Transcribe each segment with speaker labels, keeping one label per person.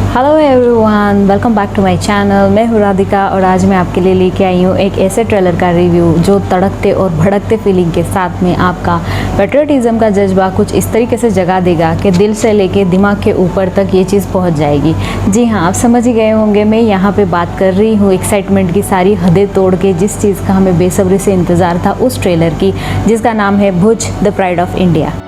Speaker 1: Hello everyone, welcome back to my channel. मैं हूँ राधिका और आज मैं आपके लिए लेके आई हूँ एक ऐसे ट्रेलर का रिव्यू जो तड़कते और भड़कते फीलिंग के साथ में आपका पेट्रियटिज्म का जज्बा कुछ इस तरीके से जगा देगा कि दिल से लेके दिमाग के ऊपर तक ये चीज़ पहुँच जाएगी। जी हाँ, आप समझ ही गए होंगे मैं यहाँ पे बात कर रही हूँ एक्साइटमेंट की सारी हदें तोड़ के जिस चीज़ का हमें बेसब्री से इंतज़ार था उस ट्रेलर की, जिसका नाम है भुज द प्राइड ऑफ इंडिया।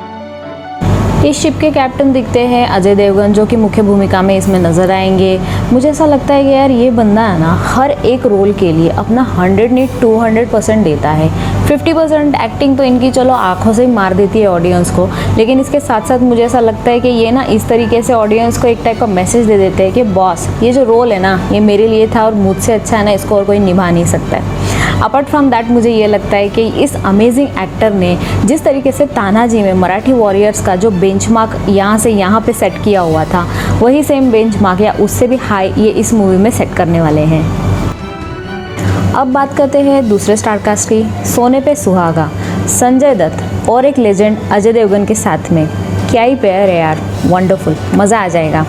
Speaker 1: इस शिप के कैप्टन दिखते हैं अजय देवगन, जो कि मुख्य भूमिका में इसमें नज़र आएंगे। मुझे ऐसा लगता है कि यार ये बंदा है ना, हर एक रोल के लिए अपना 100 नहीं 200% देता है। 50% एक्टिंग तो इनकी चलो आंखों से ही मार देती है ऑडियंस को, लेकिन इसके साथ साथ मुझे ऐसा लगता है कि ये ना इस तरीके से ऑडियंस को एक टाइप का मैसेज दे देते हैं कि बॉस, ये जो रोल है ना ये मेरे लिए था और मुझसे अच्छा है ना इसको और कोई निभा नहीं सकता है। अपार्ट फ्रॉम दैट मुझे ये लगता है कि इस अमेजिंग एक्टर ने जिस तरीके से तानाजी में मराठी वॉरियर्स का जो बेंचमार्क यहाँ से यहाँ पे सेट किया हुआ था, वही सेम बेंचमार्क या उससे भी हाई ये इस मूवी में सेट करने वाले हैं। अब बात करते हैं दूसरे स्टारकास्ट की। सोने पे सुहागा, संजय दत्त और एक लेजेंड अजय देवगन के साथ में। क्या ही पेयर है यार, वंडरफुल, मज़ा आ जाएगा।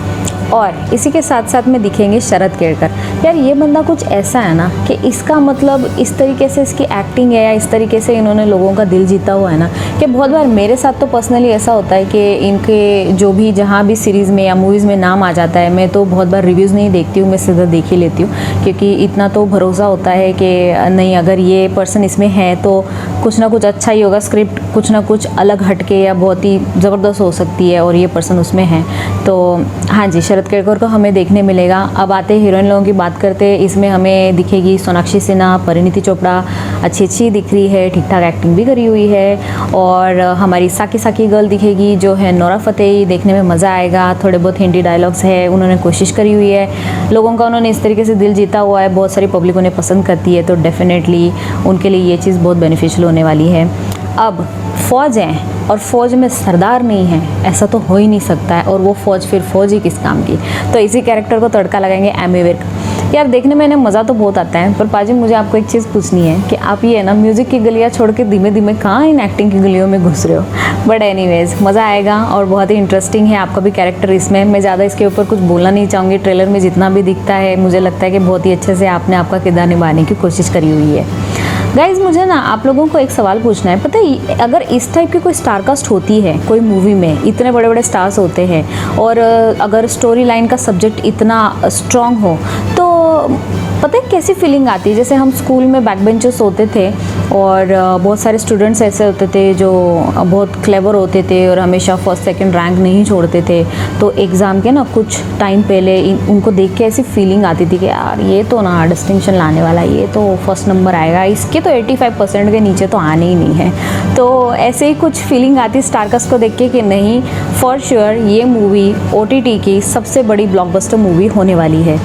Speaker 1: और इसी के साथ साथ में दिखेंगे शरद केड़कर। यार ये बंदा कुछ ऐसा है ना कि इसका मतलब इस तरीके से इसकी एक्टिंग है या इस तरीके से इन्होंने लोगों का दिल जीता हुआ है ना कि बहुत बार मेरे साथ तो पर्सनली ऐसा होता है कि इनके जो भी जहाँ भी सीरीज़ में या मूवीज़ में नाम आ जाता है, मैं तो बहुत बार रिव्यूज़ नहीं देखती हूँ, मैं सीधा देख ही लेती हूँ, क्योंकि इतना तो भरोसा होता है कि नहीं अगर ये पर्सन इसमें है तो कुछ ना कुछ अच्छा ही होगा, स्क्रिप्ट कुछ ना कुछ अलग हटके या बहुत ही ज़बरदस्त हो सकती है और ये पर्सन उसमें है। तो हाँ जी, शरद केड़कर को हमें देखने मिलेगा। अब आते हीरोइन लोगों की बात करते हैं। इसमें हमें दिखेगी सोनाक्षी सिन्हा, परिणीति चोपड़ा अच्छी दिख रही है, ठीक ठाक एक्टिंग भी करी हुई है। और हमारी साकी साकी गर्ल दिखेगी जो है नोरा फतेही, देखने में मज़ा आएगा। थोड़े बहुत हिंदी डायलॉग्स है, उन्होंने कोशिश करी हुई है, लोगों का उन्होंने इस तरीके से दिल जीता हुआ है, बहुत सारी पब्लिक उन्हें पसंद करती है, तो डेफिनेटली उनके लिए ये चीज़ बहुत बेनिफिशियल होने वाली है। अब फ़ौज है और फ़ौज में सरदार नहीं है, ऐसा तो हो ही नहीं सकता है, और वो फ़ौज फिर फ़ौज ही किस काम की। तो इसी कैरेक्टर को तड़का लगाएंगे एमी विर्क। यार देखने में इन्हें मज़ा तो बहुत आता है, पर पाजी मुझे आपको एक चीज़ पूछनी है कि आप ये ना म्यूज़िक की गलियाँ छोड़ के धीमे धीमे कहाँ इन एक्टिंग की गलियों में घुस रहे हो। बट एनीवेज मज़ा आएगा और बहुत ही इंटरेस्टिंग है आपका भी कैरेक्टर इसमें। मैं ज़्यादा इसके ऊपर कुछ बोलना नहीं चाहूँगी। ट्रेलर में जितना भी दिखता है मुझे लगता है कि बहुत ही अच्छे से आपने आपका किरदार निभाने की कोशिश करी हुई है। गाइज मुझे ना आप लोगों को एक सवाल पूछना है, पता है अगर इस टाइप की कोई स्टारकास्ट होती है कोई मूवी में, इतने बड़े बड़े स्टार्स होते हैं और अगर स्टोरी लाइन का सब्जेक्ट इतना स्ट्रॉन्ग हो तो पता है कैसी फीलिंग आती है। जैसे हम स्कूल में बैक बेंचर्स होते थे और बहुत सारे स्टूडेंट्स ऐसे होते थे जो बहुत क्लेवर होते थे और हमेशा फर्स्ट सेकंड रैंक नहीं छोड़ते थे, तो एग्ज़ाम के ना कुछ टाइम पहले उनको देख के ऐसी फीलिंग आती थी कि यार ये तो ना डिस्टिंक्शन लाने वाला, ये तो फर्स्ट नंबर आएगा, इसके तो 85% के नीचे तो आने ही नहीं है। तो ऐसे ही कुछ फीलिंग आती स्टारकास्ट को देख के कि नहीं, फॉर श्योर ये मूवी OTT की सबसे बड़ी ब्लॉकबस्टर मूवी होने वाली है।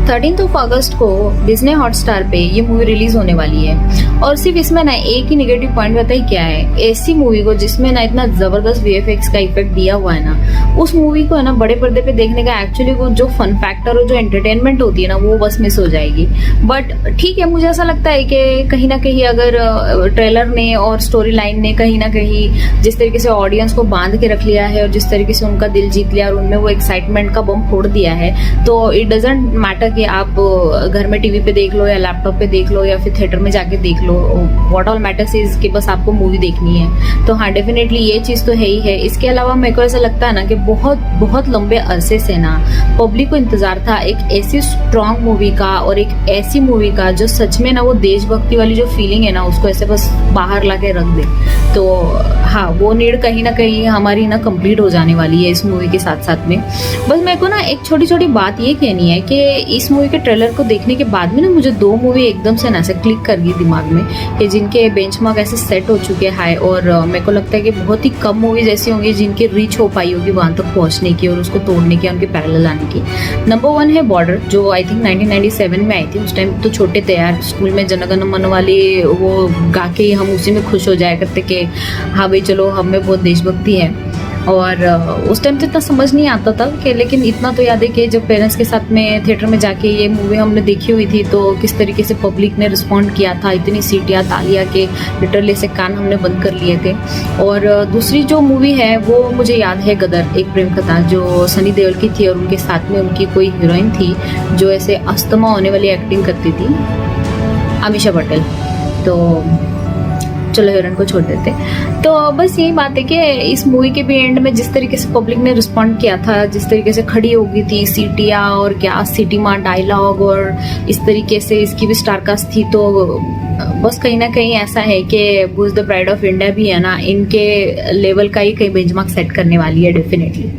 Speaker 1: 13 अगस्त को डिज्नी हॉटस्टार पे ये मूवी रिलीज होने वाली है। और सिर्फ इसमें ना एक ही नेगेटिव पॉइंट पता ही क्या है, ऐसी मूवी को जिसमें ना इतना जबरदस्त VFX का इफेक्ट दिया हुआ है ना, उस मूवी को है ना बड़े पर्दे पे देखने का एक्चुअली वो जो फन फैक्टर और जो एंटरटेनमेंट होती है ना वो बस मिस हो जाएगी। बट ठीक है, मुझे ऐसा लगता है कि कहीं ना कहीं अगर ट्रेलर ने और स्टोरी लाइन ने कहीं ना कहीं जिस तरीके से ऑडियंस को बांध के रख लिया है और जिस तरीके से उनका दिल जीत लिया और उनमें वो एक्साइटमेंट का बम फोड़ दिया है, तो इट डजेंट मैटर कि आप घर में टीवी पे देख लो या लैपटॉप पे देख लो या फिर थिएटर में जाके देख लो, व्हाट ऑल मैटर्स इज कि बस आपको मूवी देखनी है। तो हाँ, डेफिनेटली ये चीज़ तो है ही है। इसके अलावा मेरे को ऐसा लगता है ना कि बहुत बहुत लंबे अरसे से ना पब्लिक को इंतजार था एक ऐसी स्ट्रॉन्ग मूवी का और एक ऐसी मूवी का जो सच में ना वो देशभक्ति वाली जो फीलिंग है ना उसको ऐसे बस बाहर ला के रख दे। तो हाँ, वो नीड कहीं ना कहीं हमारी ना कंप्लीट हो जाने वाली है इस मूवी के साथ साथ में। बस मेरे को ना एक छोटी छोटी बात ये कहनी है कि इस मूवी के ट्रेलर को देखने के बाद में ना मुझे 2 मूवी एकदम से ना ऐसे क्लिक कर गई दिमाग में कि जिनके बेंचमार्क ऐसे सेट हो चुके हैं हाई, और मेरे को लगता है कि बहुत ही कम मूवीज ऐसी होंगी जिनकी रीच हो पाई होगी वहां तक पहुंचने की और उसको तोड़ने की, उनके पैरेलल लाने की। नंबर 1 है बॉर्डर, जो आई थिंक 1997 में आई थी। उस टाइम तो छोटे थे यार, स्कूल में जनगण मन वाले वो गा के हम उसी में खुश हो जाया करते कि हाँ भाई चलो हमें बहुत देशभक्ति है। और उस टाइम तो इतना समझ नहीं आता था कि, लेकिन इतना तो याद है कि जब पेरेंट्स के साथ में थिएटर में जाके ये मूवी हमने देखी हुई थी तो किस तरीके से पब्लिक ने रिस्पॉन्ड किया था, इतनी सीटियाँ तालियाँ के लिटरली से कान हमने बंद कर लिए थे। और दूसरी जो मूवी है वो मुझे याद है गदर, एक प्रेम कथा, जो सनी देओल की थी और उनके साथ में उनकी कोई हीरोइन थी जो ऐसे अस्थमा होने वाली एक्टिंग करती थी, अमीषा पटेल। तो चलो हीरोइन को छोड़ देते। तो बस यही बात है कि इस मूवी के भी एंड में जिस तरीके से पब्लिक ने रिस्पॉन्ड किया था, जिस तरीके से खड़ी हो गई थी सीटियाँ और क्या सिटी माँ डायलॉग, और इस तरीके से इसकी भी स्टारकास्ट थी, तो बस कहीं ना कहीं ऐसा है कि who is the pride of India भी है ना, इनके लेवल का ही कहीं बेंचमार्क सेट करने वाली है डेफिनेटली।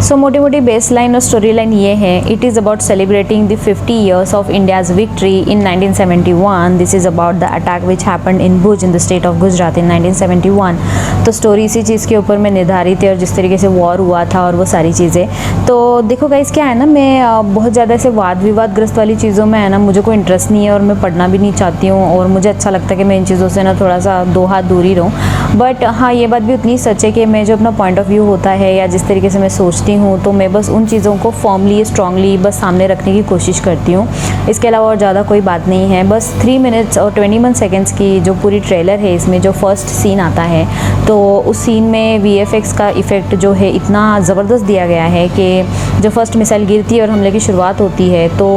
Speaker 1: सो मोटी मोटी बेस लाइन और स्टोरी लाइन ये है, it is about celebrating the 50 years of India's victory in 1971। This is about the attack which happened in Bhuj in the state of Gujarat in 1971। तो story इसी चीज़ के ऊपर में निर्धारित है और जिस तरीके से वॉर हुआ था और वो सारी चीज़ें। तो देखो गाइस क्या है ना, मैं बहुत ज़्यादा ऐसे वाद विवादग्रस्त वाली चीज़ों में है ना, मुझे कोई इंटरेस्ट नहीं है और मैं पढ़ना भी नहीं चाहती हूँ, और मुझे अच्छा लगता है कि मैं इन चीज़ों से ना थोड़ा सा दो हाथ दूर ही रहूँ। बट हाँ, ये बात भी उतनी सच है कि मैं जो अपना पॉइंट ऑफ व्यू होता है या जिस तरीके से मैं सोचती हूँ, तो मैं बस उन चीज़ों को फॉर्मली स्ट्रांगली बस सामने रखने की कोशिश करती हूँ। इसके अलावा और ज़्यादा कोई बात नहीं है। बस 3 मिनट्स और 21 सेकेंड्स की जो पूरी ट्रेलर है, इसमें जो फर्स्ट सीन आता है, तो उस सीन में VFX का इफ़ेक्ट जो है इतना ज़बरदस्त दिया गया है कि जो फर्स्ट मिसाइल गिरती है और हमले की शुरुआत होती है, तो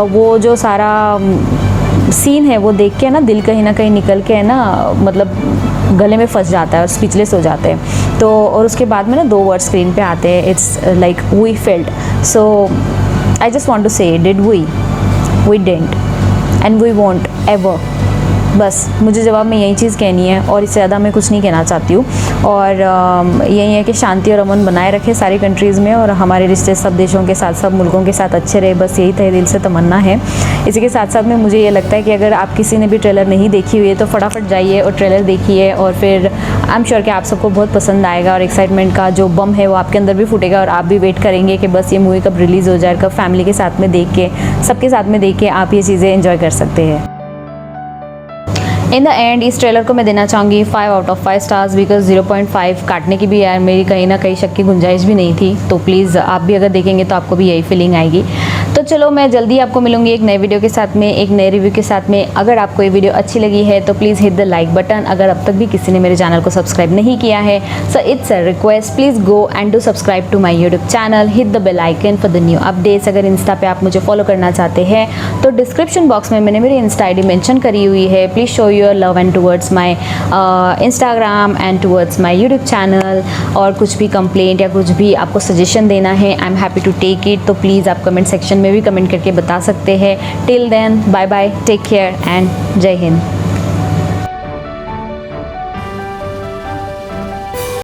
Speaker 1: वो जो सारा सीन है वो देख के ना दिल कहीं ना कहीं निकल के है ना, मतलब गले में फंस जाता है और स्पीचलेस हो जाते हैं। तो और उसके बाद में ना 2 वर्ड स्क्रीन पे आते हैं, it's like we felt. So I just want to say did we didn't and we won't ever. बस मुझे जवाब में यही चीज़ कहनी है और इससे ज़्यादा मैं कुछ नहीं कहना चाहती हूँ। और यही है कि शांति और अमन बनाए रखे सारी कंट्रीज़ में, और हमारे रिश्ते सब देशों के साथ, सब मुल्कों के साथ अच्छे रहे, बस यही तहे दिल से तमन्ना है। इसी के साथ साथ में मुझे ये लगता है कि अगर आप किसी ने भी ट्रेलर नहीं देखी हुई है तो फटाफट जाइए और ट्रेलर देखिए, और फिर आई एम श्योर कि आप सबको बहुत पसंद आएगा और एक्साइटमेंट का जो बम है वो आपके अंदर भी फूटेगा और आप भी वेट करेंगे कि बस ये मूवी कब रिलीज़ हो जाए, कब फैमिली के साथ में देख के, सबके साथ में देख के आप ये चीज़ें एंजॉय कर सकते हैं। इन द एंड इस ट्रेलर को मैं देना चाहूँगी 5 out of 5 स्टार्स, बिकॉज 0.5 काटने की भी यार मेरी कहीं ना कहीं शक की गुंजाइश भी नहीं थी। तो प्लीज़ आप भी अगर देखेंगे तो आपको भी यही फीलिंग आएगी। तो चलो मैं जल्दी आपको मिलूंगी एक नए वीडियो के साथ में, एक नए रिव्यू के साथ में। अगर आपको ये वीडियो अच्छी लगी है तो please hit the like button. अगर अब तक भी किसी ने मेरे चैनल को सब्सक्राइब नहीं किया है, so it's a request, please go and do subscribe to my YouTube channel, hit the bell icon for the new updates. अगर इंस्टा पे आप मुझे फॉलो करना चाहते हैं तो डिस्क्रिप्शन बॉक्स में मैंने मेरी इंस्टा ID मेंशन करी हुई है। Please show your love and towards my Instagram and towards my YouTube channel. और कुछ भी कंप्लेंट या कुछ भी आपको सजेशन देना है, I am happy to take it. तो प्लीज़ आप कमेंट सेक्शन में भी कमेंट करके बता सकते हैं। Till then bye bye, take care and जय हिंद।